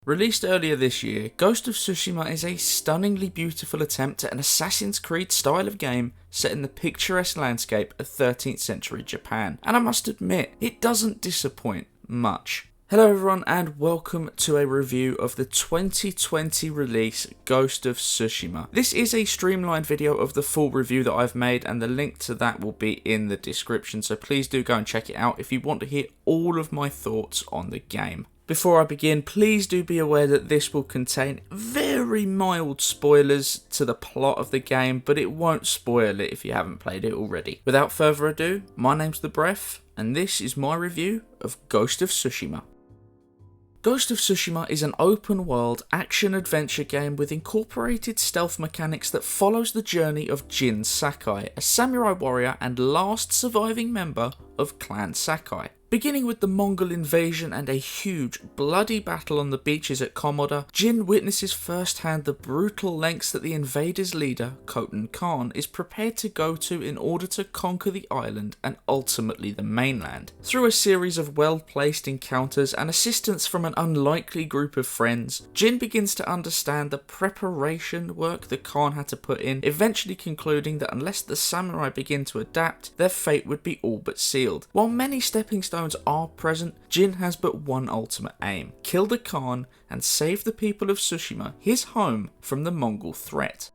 Released earlier this year, Ghost of Tsushima is a stunningly beautiful attempt at an Assassin's Creed style of game set in the picturesque landscape of 13th century Japan, and I must admit, it doesn't disappoint much. Hello everyone and welcome to a review of the 2020 release Ghost of Tsushima. This is a streamlined video of the full review that I've made and the link to that will be in the description, so please do go and check it out if you want to hear all of my thoughts on the game. Before I begin, please do be aware that this will contain very mild spoilers to the plot of the game, but it won't spoil it if you haven't played it already. Without further ado, my name's The Breath, and this is my review of Ghost of Tsushima. Ghost of Tsushima is an open-world action-adventure game with incorporated stealth mechanics that follows the journey of Jin Sakai, a samurai warrior and last surviving member of Clan Sakai. Beginning with the Mongol invasion and a huge, bloody battle on the beaches at Komoda, Jin witnesses firsthand the brutal lengths that the invaders' leader, Khotan Khan, is prepared to go to in order to conquer the island and ultimately the mainland. Through a series of well-placed encounters and assistance from an unlikely group of friends, Jin begins to understand the preparation work the Khan had to put in, eventually concluding that unless the samurai begin to adapt, their fate would be all but sealed. While many stepping stones are present, Jin has but one ultimate aim: kill the Khan and save the people of Tsushima, his home, from the Mongol threat.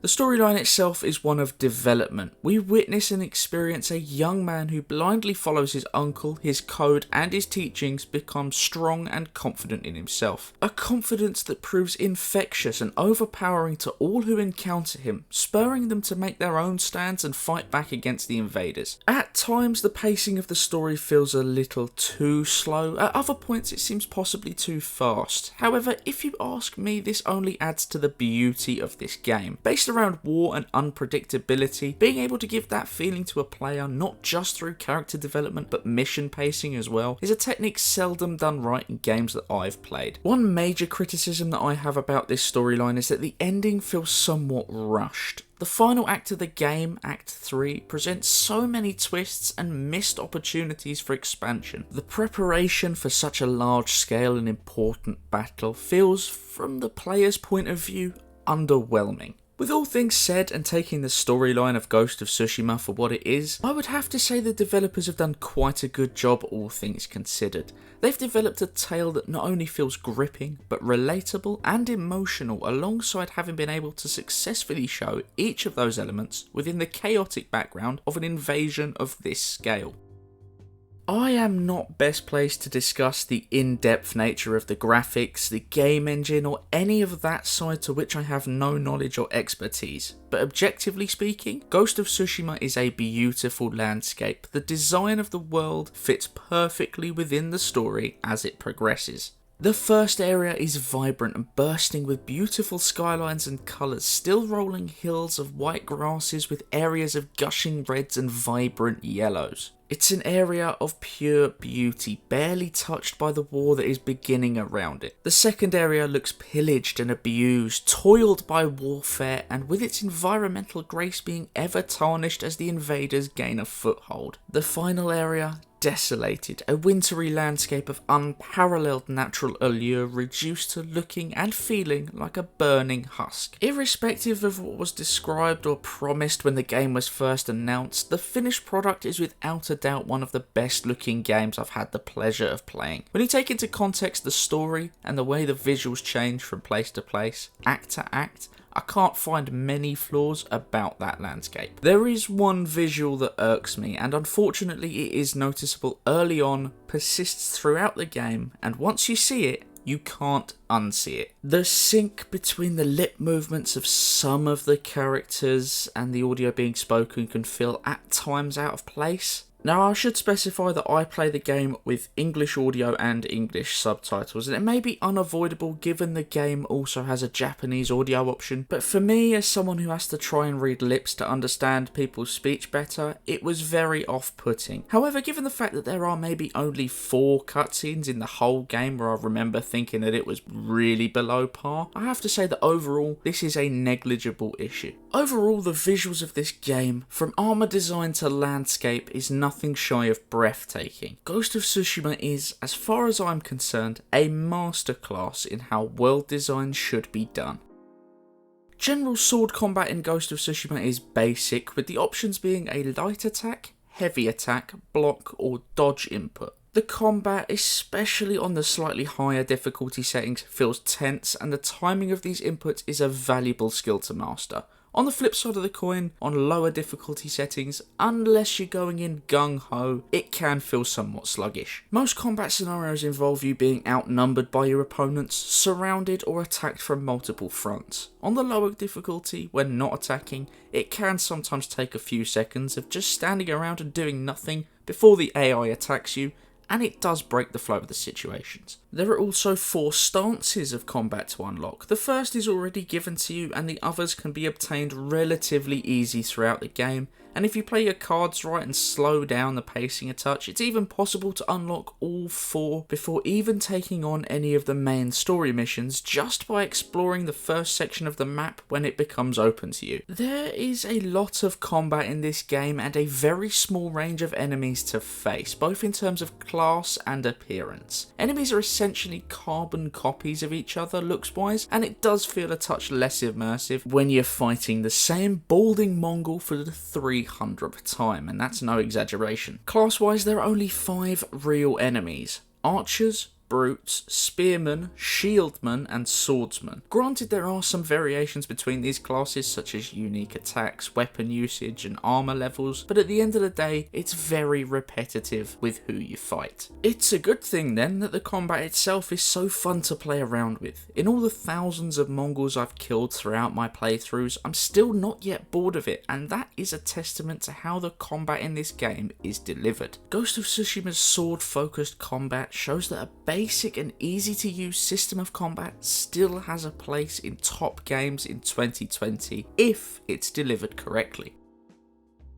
The storyline itself is one of development. We witness and experience a young man who blindly follows his uncle, his code and his teachings become strong and confident in himself. A confidence that proves infectious and overpowering to all who encounter him, spurring them to make their own stands and fight back against the invaders. At times the pacing of the story feels a little too slow, at other points it seems possibly too fast. However, if you ask me, this only adds to the beauty of this game. Based around war and unpredictability, being able to give that feeling to a player not just through character development but mission pacing as well is a technique seldom done right in games that I've played. One major criticism that I have about this storyline is that the ending feels somewhat rushed. The final act of the game, Act 3, presents so many twists and missed opportunities for expansion. The preparation for such a large scale and important battle feels, from the player's point of view, underwhelming. With all things said and taking the storyline of Ghost of Tsushima for what it is, I would have to say the developers have done quite a good job, all things considered. They've developed a tale that not only feels gripping, but relatable and emotional, alongside having been able to successfully show each of those elements within the chaotic background of an invasion of this scale. I am not best placed to discuss the in-depth nature of the graphics, the game engine, or any of that side to which I have no knowledge or expertise, but objectively speaking, Ghost of Tsushima is a beautiful landscape. The design of the world fits perfectly within the story as it progresses. The first area is vibrant and bursting with beautiful skylines and colours, still rolling hills of white grasses with areas of gushing reds and vibrant yellows. It's an area of pure beauty, barely touched by the war that is beginning around it. The second area looks pillaged and abused, toiled by warfare, and with its environmental grace being ever tarnished as the invaders gain a foothold. The final area, desolated, a wintry landscape of unparalleled natural allure reduced to looking and feeling like a burning husk. Irrespective of what was described or promised when the game was first announced, the finished product is without a doubt one of the best looking games I've had the pleasure of playing. When you take into context the story and the way the visuals change from place to place, act to act, I can't find many flaws about that landscape. There is one visual that irks me, and unfortunately it is noticeable early on, persists throughout the game, and once you see it, you can't unsee it. The sync between the lip movements of some of the characters and the audio being spoken can feel at times out of place. Now, I should specify that I play the game with English audio and English subtitles, and it may be unavoidable given the game also has a Japanese audio option, but for me, as someone who has to try and read lips to understand people's speech better, it was very off-putting. However, given the fact that there are maybe only 4 cutscenes in the whole game where I remember thinking that it was really below par, I have to say that overall, this is a negligible issue. Overall, the visuals of this game, from armour design to landscape, is nothing shy of breathtaking. Ghost of Tsushima is, as far as I'm concerned, a masterclass in how world design should be done. General sword combat in Ghost of Tsushima is basic, with the options being a light attack, heavy attack, block or dodge input. The combat, especially on the slightly higher difficulty settings, feels tense, and the timing of these inputs is a valuable skill to master. On the flip side of the coin, on lower difficulty settings, unless you're going in gung-ho, it can feel somewhat sluggish. Most combat scenarios involve you being outnumbered by your opponents, surrounded or attacked from multiple fronts. On the lower difficulty, when not attacking, it can sometimes take a few seconds of just standing around and doing nothing before the AI attacks you, and it does break the flow of the situations. There are also 4 stances of combat to unlock. The first is already given to you, and the others can be obtained relatively easy throughout the game, and if you play your cards right and slow down the pacing a touch, it's even possible to unlock all 4 before even taking on any of the main story missions, just by exploring the first section of the map when it becomes open to you. There is a lot of combat in this game and a very small range of enemies to face, both in terms of class and appearance. Enemies are essentially carbon copies of each other looks-wise, and it does feel a touch less immersive when you're fighting the same balding Mongol for the 300th time, and that's no exaggeration. Class-wise, there are only 5 real enemies: archers, brutes, spearmen, shieldmen, and swordsmen. Granted, there are some variations between these classes, such as unique attacks, weapon usage, and armour levels, but at the end of the day, it's very repetitive with who you fight. It's a good thing then that the combat itself is so fun to play around with. In all the thousands of Mongols I've killed throughout my playthroughs, I'm still not yet bored of it, and that is a testament to how the combat in this game is delivered. Ghost of Tsushima's sword-focused combat shows that a basic and easy to use system of combat still has a place in top games in 2020 if it's delivered correctly.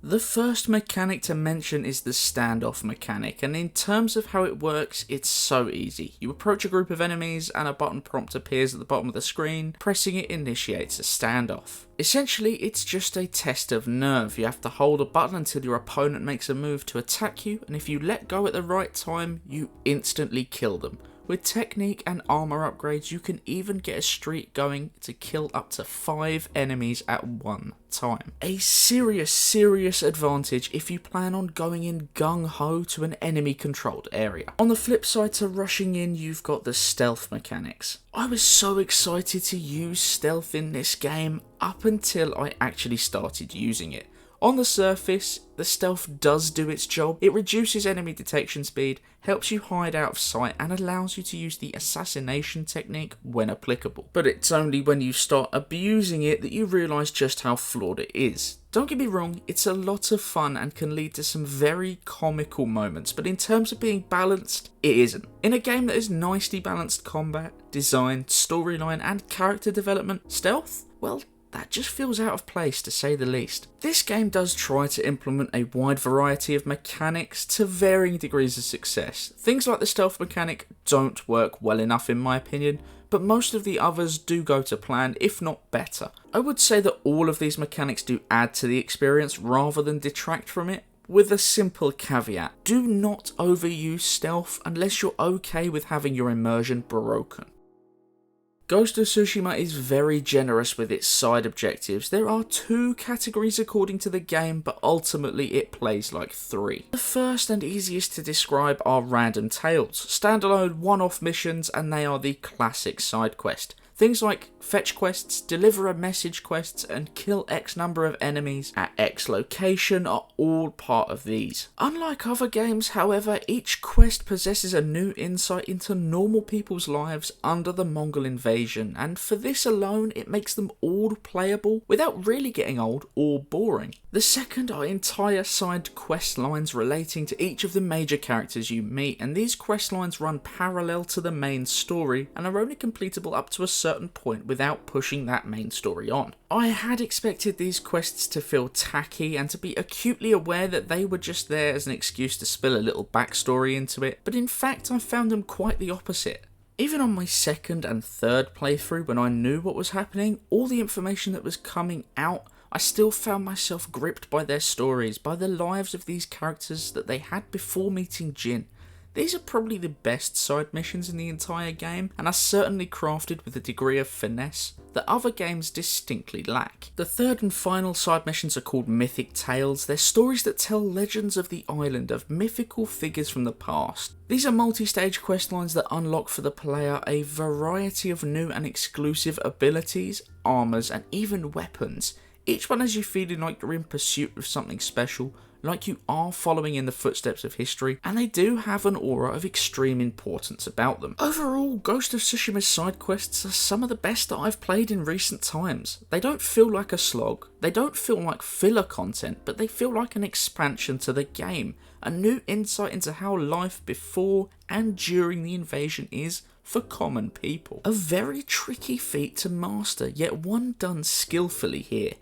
The first mechanic to mention is the Standoff Mechanic, and in terms of how it works, it's so easy. You approach a group of enemies and a button prompt appears at the bottom of the screen. Pressing it initiates a standoff. Essentially, it's just a test of nerve. You have to hold a button until your opponent makes a move to attack you, and if you let go at the right time, you instantly kill them. With technique and armour upgrades, you can even get a streak going to kill up to 5 enemies at one time. A serious advantage if you plan on going in gung-ho to an enemy controlled area. On the flip side to rushing in, you've got the stealth mechanics. I was so excited to use stealth in this game up until I actually started using it. On the surface, the stealth does do its job. It reduces enemy detection speed, helps you hide out of sight, and allows you to use the assassination technique when applicable. But it's only when you start abusing it that you realise just how flawed it is. Don't get me wrong, it's a lot of fun and can lead to some very comical moments, but in terms of being balanced, it isn't. In a game that is nicely balanced combat, design, storyline, and character development, stealth? Well, that just feels out of place, to say the least. This game does try to implement a wide variety of mechanics to varying degrees of success. Things like the stealth mechanic don't work well enough in my opinion, but most of the others do go to plan, if not better. I would say that all of these mechanics do add to the experience rather than detract from it, with a simple caveat: do not overuse stealth unless you're okay with having your immersion broken. Ghost of Tsushima is very generous with its side objectives. There are 2 categories according to the game, but ultimately it plays like 3. The first and easiest to describe are random tales, standalone one-off missions, and they are the classic side quest. Things like fetch quests, deliver a message quests, and kill X number of enemies at X location are all part of these. Unlike other games, however, each quest possesses a new insight into normal people's lives under the Mongol invasion, and for this alone, it makes them all playable without really getting old or boring. The second are entire side quest lines relating to each of the major characters you meet, and these quest lines run parallel to the main story and are only completable up to a certain point without pushing that main story on. I had expected these quests to feel tacky and to be acutely aware that they were just there as an excuse to spill a little backstory into it, but in fact I found them quite the opposite. Even on my second and third playthrough, when I knew what was happening, all the information that was coming out I still found myself gripped by their stories, by the lives of these characters that they had before meeting Jin. These are probably the best side missions in the entire game, and are certainly crafted with a degree of finesse that other games distinctly lack. The third and final side missions are called Mythic Tales. They're stories that tell legends of the island, of mythical figures from the past. These are multi-stage questlines that unlock for the player a variety of new and exclusive abilities, armours, and even weapons. Each one has you feeling like you're in pursuit of something special, like you are following in the footsteps of history, and they do have an aura of extreme importance about them. Overall, Ghost of Tsushima's side quests are some of the best that I've played in recent times. They don't feel like a slog, they don't feel like filler content, but they feel like an expansion to the game, a new insight into how life before and during the invasion is for common people. A very tricky feat to master, yet one done skillfully here.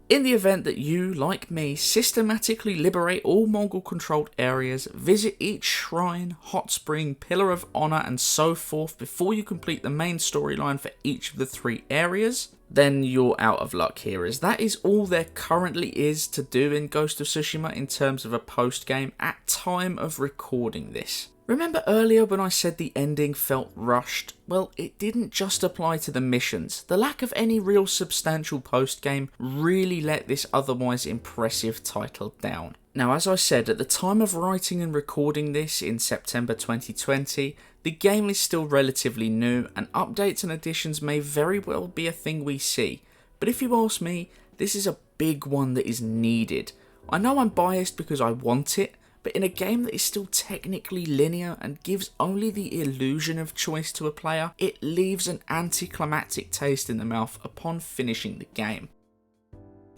In the event that you, like me, systematically liberate all Mongol-controlled areas, visit each shrine, hot spring, pillar of honour and so forth before you complete the main storyline for each of the 3 areas, then you're out of luck here, as that is all there currently is to do in Ghost of Tsushima in terms of a post-game at time of recording this. Remember earlier when I said the ending felt rushed? Well, it didn't just apply to the missions. The lack of any real substantial post-game really let this otherwise impressive title down. Now, as I said, at the time of writing and recording this in September 2020, the game is still relatively new, and updates and additions may very well be a thing we see. But if you ask me, this is a big one that is needed. I know I'm biased because I want it, but in a game that is still technically linear and gives only the illusion of choice to a player, it leaves an anticlimactic taste in the mouth upon finishing the game.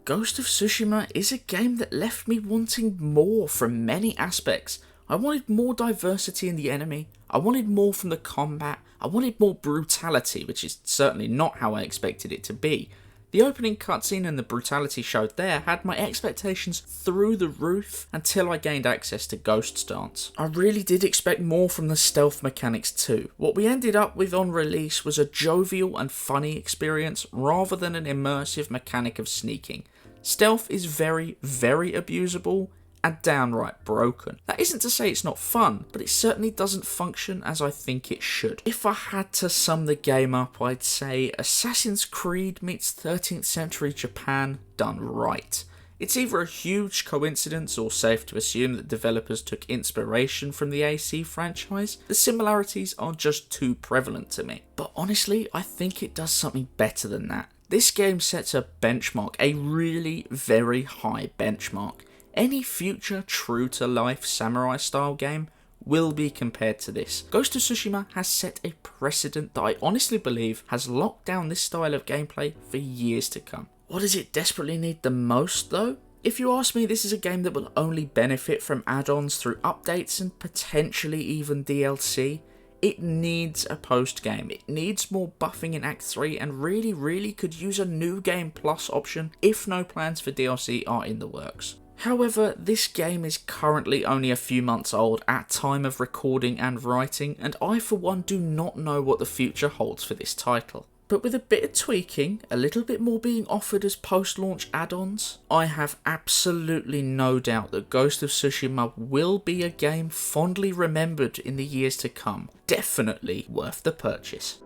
Ghost of Tsushima is a game that left me wanting more from many aspects. I wanted more diversity in the enemy, I wanted more from the combat, I wanted more brutality, which is certainly not how I expected it to be. The opening cutscene and the brutality showed there had my expectations through the roof until I gained access to Ghost's Dance. I really did expect more from the stealth mechanics too. What we ended up with on release was a jovial and funny experience rather than an immersive mechanic of sneaking. Stealth is very, very abusable and downright broken. That isn't to say it's not fun, but it certainly doesn't function as I think it should. If I had to sum the game up, I'd say Assassin's Creed meets 13th century Japan done right. It's either a huge coincidence or safe to assume that developers took inspiration from the AC franchise. The similarities are just too prevalent to me. But honestly, I think it does something better than that. This game sets a benchmark, a really very high benchmark. Any future true-to-life samurai-style game will be compared to this. Ghost of Tsushima has set a precedent that I honestly believe has locked down this style of gameplay for years to come. What does it desperately need the most though? If you ask me, this is a game that will only benefit from add-ons through updates and potentially even DLC. It needs a post-game. It needs more buffing in Act 3 and really could use a new game plus option if no plans for DLC are in the works. However, this game is currently only a few months old at time of recording and writing, and I for one do not know what the future holds for this title. But with a bit of tweaking, a little bit more being offered as post-launch add-ons, I have absolutely no doubt that Ghost of Tsushima will be a game fondly remembered in the years to come. Definitely worth the purchase.